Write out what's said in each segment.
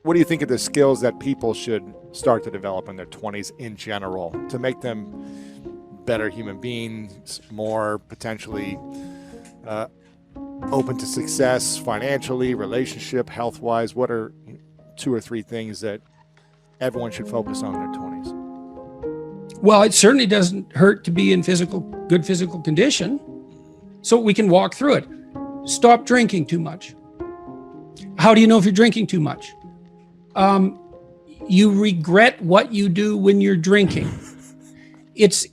what do you think of the skills that people should start to develop in their 20s in general to make them better human beings, more potentially open to success financially, relationship, health-wise? What are 2 or 3 things that everyone should focus on in their 20s? Well, it certainly doesn't hurt to be in good physical condition, so we can walk through it. Stop drinking too much. How do you know if you're drinking too much? You regret what you do when you're drinking. It's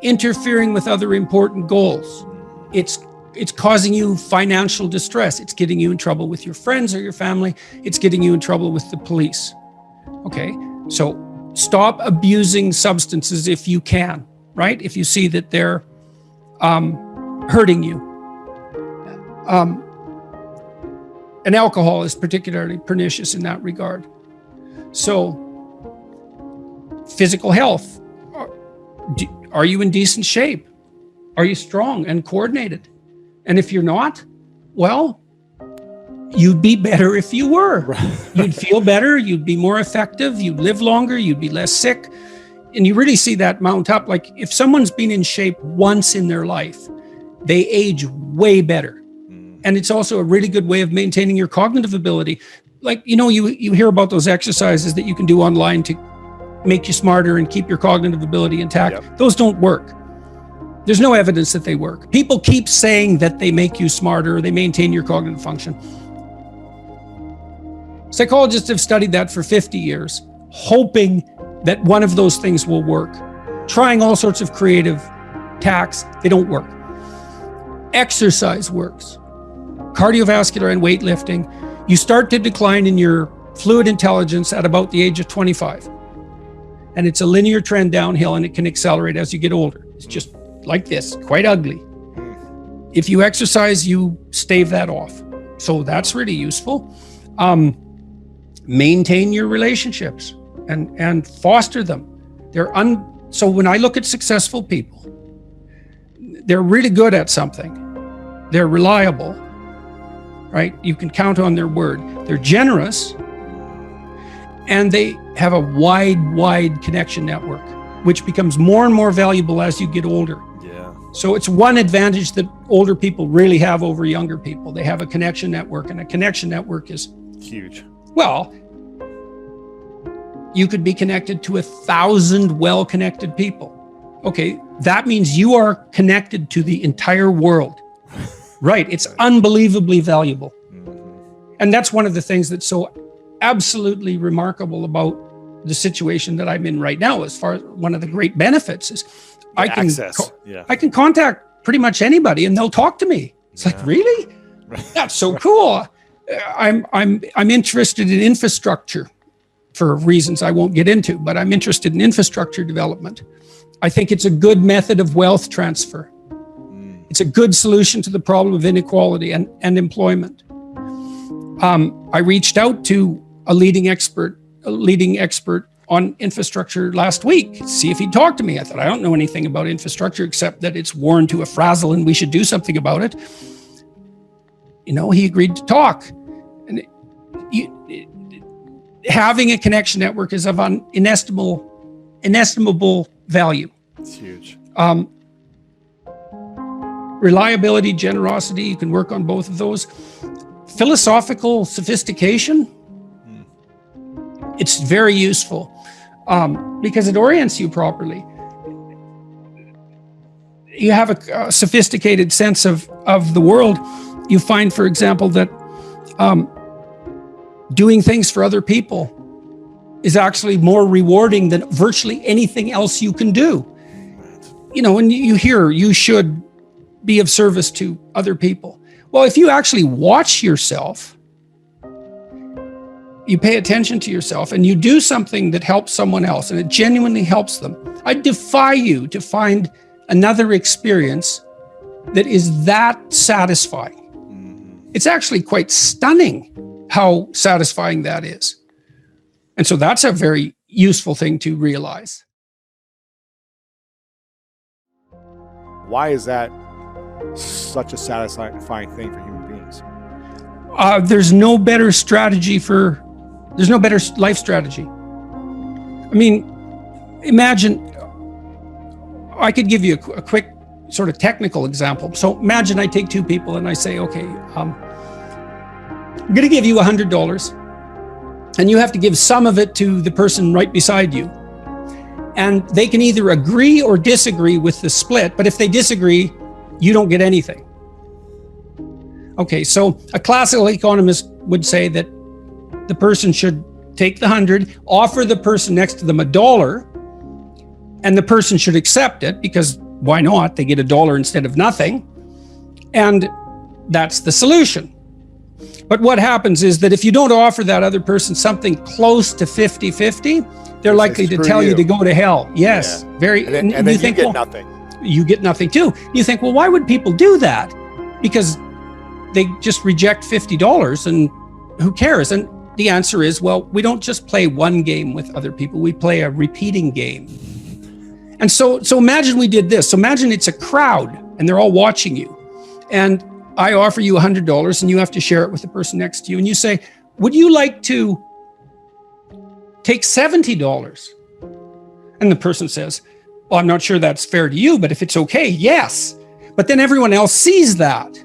interfering with other important goals. It's causing you financial distress. It's getting you in trouble with your friends or your family. It's getting you in trouble with the police. Okay, so stop abusing substances if you can, right? If you see that they're hurting you. And alcohol is particularly pernicious in that regard. So, physical health. Are you in decent shape? Are you strong and coordinated? And if you're not, well, you'd be better if you were. Right. You'd feel better, you'd be more effective, you'd live longer, you'd be less sick. And you really see that mount up. Like if someone's been in shape once in their life, they age way better. And it's also a really good way of maintaining your cognitive ability. Like, you hear about those exercises that you can do online to make you smarter and keep your cognitive ability intact. Yep. Those don't work. There's no evidence that they work. People keep saying that they make you smarter, or they maintain your cognitive function. Psychologists have studied that for 50 years, hoping that one of those things will work. Trying all sorts of creative tacks, they don't work. Exercise works. Cardiovascular and weightlifting, you start to decline in your fluid intelligence at about the age of 25. And it's a linear trend downhill, and it can accelerate as you get older. It's just like this, quite ugly. If you exercise, you stave that off. So that's really useful. Maintain your relationships and foster them. So when I look at successful people, they're really good at something. They're reliable, right? You can count on their word. They're generous, and they have a wide connection network, which becomes more and more valuable as you get older. Yeah. So it's one advantage that older people really have over younger people. They have a connection network, and a connection network is huge. Well, you could be connected to 1,000 well-connected people. Okay, that means you are connected to the entire world. Right, it's unbelievably valuable. And that's one of the things that's so absolutely remarkable about the situation that I'm in right now. As far as one of the great benefits is I can contact pretty much anybody and they'll talk to me. It's like, really? That's so cool. I'm interested in infrastructure for reasons I won't get into, but I'm interested in infrastructure development. I think it's a good method of wealth transfer. It's a good solution to the problem of inequality and employment. I reached out to a leading expert on infrastructure last week to see if he'd talk to me. I thought, I don't know anything about infrastructure except that it's worn to a frazzle and we should do something about it. He agreed to talk. And having a connection network is of inestimable value. It's huge. Reliability, generosity, you can work on both of those. Philosophical sophistication, it's very useful because it orients you properly. You have a sophisticated sense of the world. You find, for example, that doing things for other people is actually more rewarding than virtually anything else you can do. When you hear you should be of service to other people. Well, if you actually watch yourself, you pay attention to yourself and you do something that helps someone else and it genuinely helps them, I defy you to find another experience that is that satisfying. It's actually quite stunning how satisfying that is. And so that's a very useful thing to realize. Why is that such a satisfying thing for human beings? There's no better strategy for There's no better life strategy. I mean, imagine, I could give you a quick sort of technical example. So imagine I take two people and I say, okay, I'm going to give you $100 and you have to give some of it to the person right beside you. And they can either agree or disagree with the split, but if they disagree, you don't get anything. Okay, so a classical economist would say that the person should take the 100, offer the person next to them $1, and the person should accept it because why not? They get $1 instead of nothing. And that's the solution. But what happens is that if you don't offer that other person something close to 50-50, they're likely to tell you to go to hell. Yes, yeah. Very. And then you think, get nothing. You get nothing too. You think, well, why would people do that? Because they just reject $50 and who cares? And the answer is, well, we don't just play one game with other people. We play a repeating game. And so imagine we did this. So imagine it's a crowd and they're all watching you. And I offer you $100 and you have to share it with the person next to you. And you say, would you like to take $70? And the person says, well, I'm not sure that's fair to you, but if it's okay, yes. But then everyone else sees that.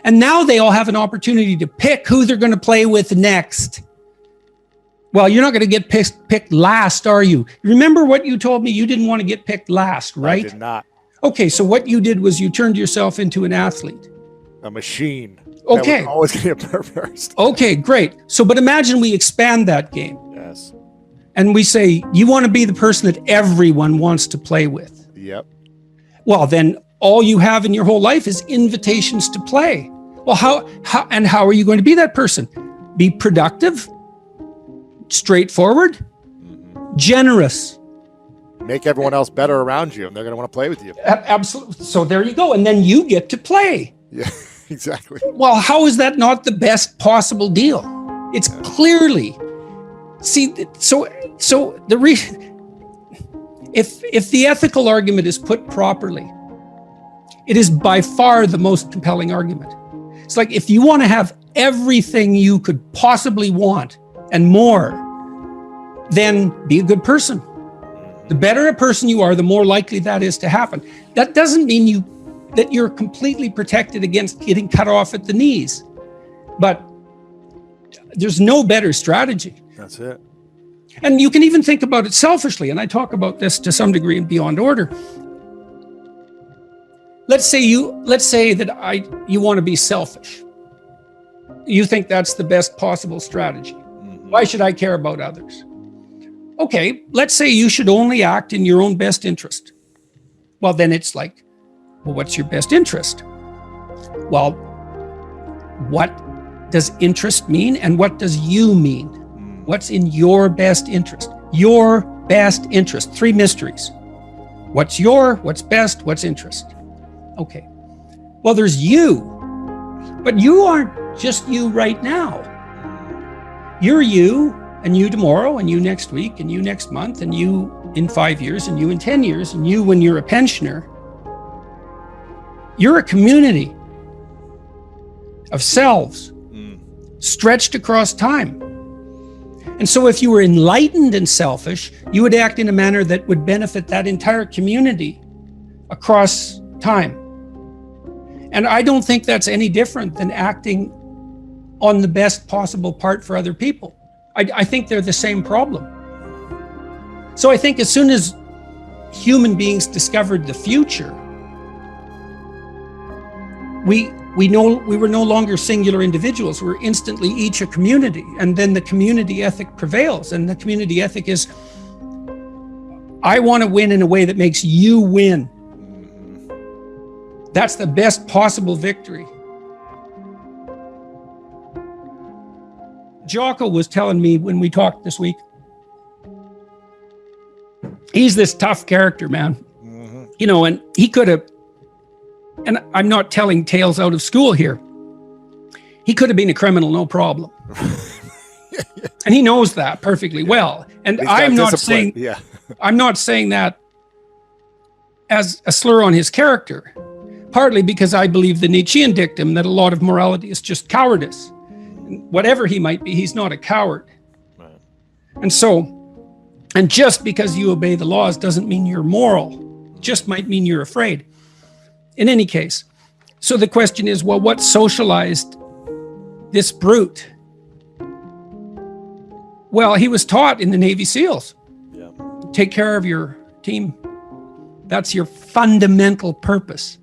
And now they all have an opportunity to pick who they're going to play with next. Well, you're not going to get picked last, are you? Remember what you told me? You didn't want to get picked last, right? I did not. Okay, so what you did was you turned yourself into an athlete. A machine. Okay. That was always going to get first. Okay, great. So, but imagine we expand that game. Yes. And we say, you want to be the person that everyone wants to play with. Yep. Well, then all you have in your whole life is invitations to play. Well, how are you going to be that person? Be productive, straightforward, generous. Make everyone else better around you, and they're going to want to play with you. Absolutely. So there you go. And then you get to play. Yeah, exactly. Well, how is that not the best possible deal? It's clearly. See, so the if the ethical argument is put properly, it is by far the most compelling argument. It's like if you want to have everything you could possibly want and more, then be a good person. The better a person you are, the more likely that is to happen. That doesn't mean that you're completely protected against getting cut off at the knees, but there's no better strategy. That's it. And you can even think about it selfishly, and I talk about this to some degree in Beyond Order. Let's say that you want to be selfish. You think that's the best possible strategy. Why should I care about others? Okay, let's say you should only act in your own best interest. Well, then it's like, well, what's your best interest? Well, what does interest mean and what does you mean? What's in your best interest? Your best interest. 3 mysteries. What's best, what's interest? Okay. Well, there's you. But you aren't just you right now. You're you, and you tomorrow, and you next week, and you next month, and you in 5 years, and you in 10 years, and you when you're a pensioner. You're a community of selves stretched across time. And so if you were enlightened and selfish, you would act in a manner that would benefit that entire community across time. And I don't think that's any different than acting on the best possible part for other people. I think they're the same problem. So I think as soon as human beings discovered the future, we were no longer singular individuals. We're instantly each a community. And then the community ethic prevails. And the community ethic is, I want to win in a way that makes you win. That's the best possible victory. Jocko was telling me when we talked this week, he's this tough character, man. You know, and he could have, and I'm not telling tales out of school here. He could have been a criminal, no problem. And he knows that perfectly well. And I'm not saying, I'm not saying that as a slur on his character, partly because I believe the Nietzschean dictum that a lot of morality is just cowardice. Whatever he might be, he's not a coward. And just because you obey the laws doesn't mean you're moral. Just might mean you're afraid. In any case, so the question is, well, what socialized this brute? Well, he was taught in the Navy SEALs. Yeah. Take care of your team. That's your fundamental purpose.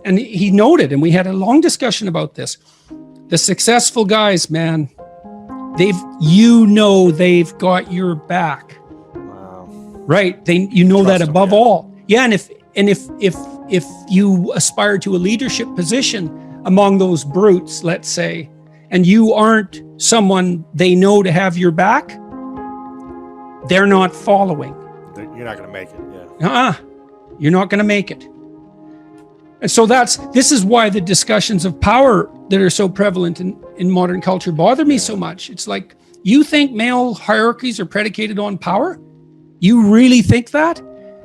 And he noted, and we had a long discussion about this, the successful guys, man, they've got your back. Wow. Right? You know Trust that above them, yeah. all. Yeah, and if you aspire to a leadership position among those brutes, let's say, and you aren't someone they know to have your back, they're not following. You're not going to make it. Yeah. You're not going to make it. And so this is why the discussions of power that are so prevalent in modern culture bother me so much. It's like, you think male hierarchies are predicated on power? You really think that?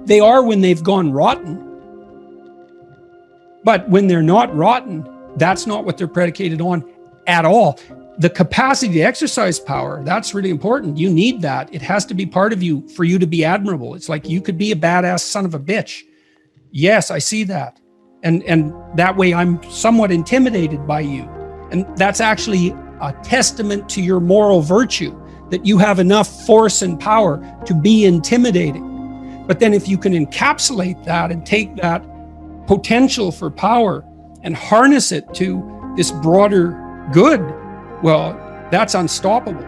They are when they've gone rotten. But when they're not rotten, that's not what they're predicated on at all. The capacity to exercise power, that's really important. You need that. It has to be part of you for you to be admirable. It's like, you could be a badass son of a bitch. Yes, I see that. And that way I'm somewhat intimidated by you. And that's actually a testament to your moral virtue, that you have enough force and power to be intimidating. But then if you can encapsulate that and take that potential for power and harness it to this broader good, well, that's unstoppable.